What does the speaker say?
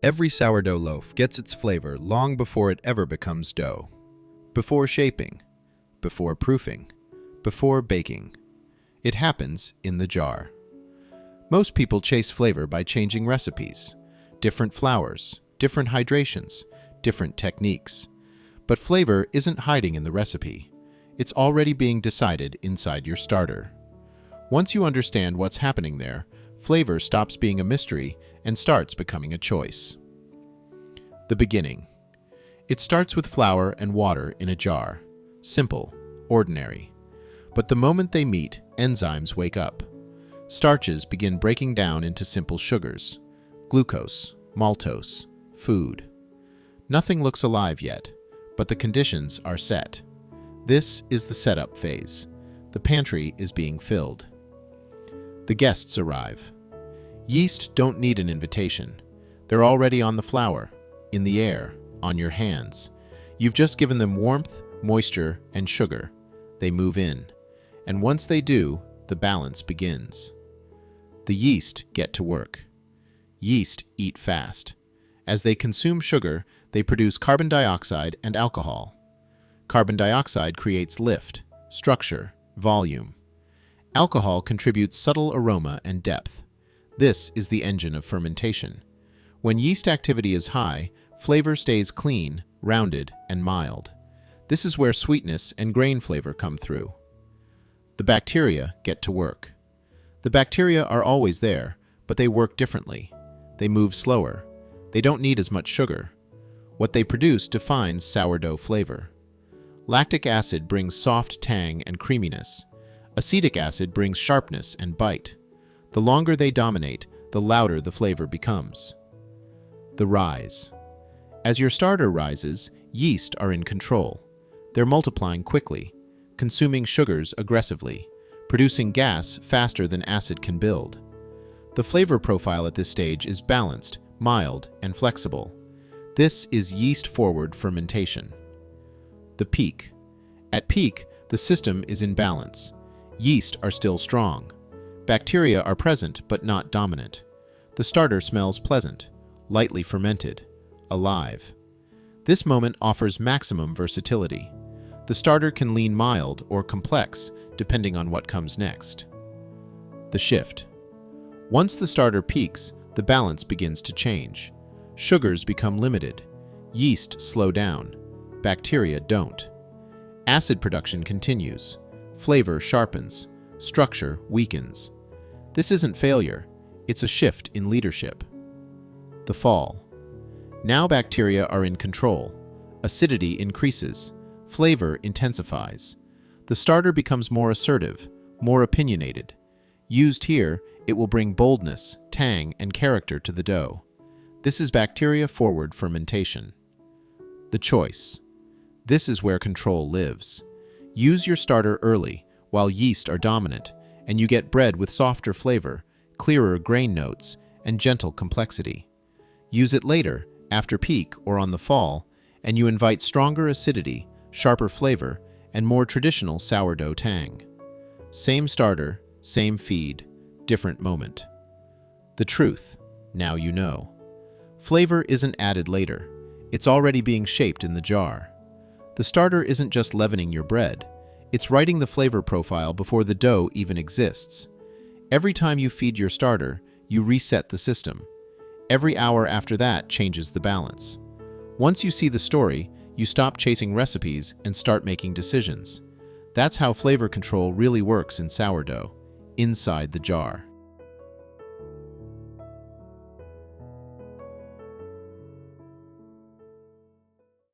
Every sourdough loaf gets its flavor long before it ever becomes dough. Before shaping, before proofing, before baking. It happens in the jar. Most people chase flavor by changing recipes, different flours, different hydrations, different techniques. But flavor isn't hiding in the recipe. It's already being decided inside your starter. Once you understand what's happening there, flavor stops being a mystery and starts becoming a choice. The beginning. It starts with flour and water in a jar. Simple, ordinary. But the moment they meet, enzymes wake up. Starches begin breaking down into simple sugars. Glucose, maltose, food. Nothing looks alive yet, but the conditions are set. This is the setup phase. The pantry is being filled. The guests arrive. Yeast don't need an invitation. They're already on the flour, in the air, on your hands. You've just given them warmth, moisture, and sugar. They move in. And once they do, the balance begins. The yeast get to work. Yeast eat fast. As they consume sugar, they produce carbon dioxide and alcohol. Carbon dioxide creates lift, structure, volume. Alcohol contributes subtle aroma and depth. This is the engine of fermentation. When yeast activity is high, flavor stays clean, rounded, and mild. This is where sweetness and grain flavor come through. The bacteria get to work. The bacteria are always there, but they work differently. They move slower. They don't need as much sugar. What they produce defines sourdough flavor. Lactic acid brings soft tang and creaminess. Acetic acid brings sharpness and bite. The longer they dominate, the louder the flavor becomes. The rise. As your starter rises, yeast are in control. They're multiplying quickly, consuming sugars aggressively, producing gas faster than acid can build. The flavor profile at this stage is balanced, mild, and flexible. This is yeast-forward fermentation. The peak. At peak, the system is in balance. Yeast are still strong. Bacteria are present but not dominant. The starter smells pleasant, lightly fermented, alive. This moment offers maximum versatility. The starter can lean mild or complex, depending on what comes next. The shift. Once the starter peaks, the balance begins to change. Sugars become limited. Yeast slow down. Bacteria don't. Acid production continues. Flavor sharpens. Structure weakens. This isn't failure. It's a shift in leadership. The fall. Now bacteria are in control. Acidity increases. Flavor intensifies. The starter becomes more assertive, more opinionated. Used here, it will bring boldness, tang, and character to the dough. This is bacteria-forward fermentation. The choice. This is where control lives. Use your starter early, while yeast are dominant, and you get bread with softer flavor, clearer grain notes, and gentle complexity. Use it later, after peak or on the fall, and you invite stronger acidity, sharper flavor, and more traditional sourdough tang. Same starter, same feed, different moment. The truth. Now you know. Flavor isn't added later. It's already being shaped in the jar. The starter isn't just leavening your bread. It's writing the flavor profile before the dough even exists. Every time you feed your starter, you reset the system. Every hour after that changes the balance. Once you see the story, you stop chasing recipes and start making decisions. That's how flavor control really works in sourdough, inside the jar.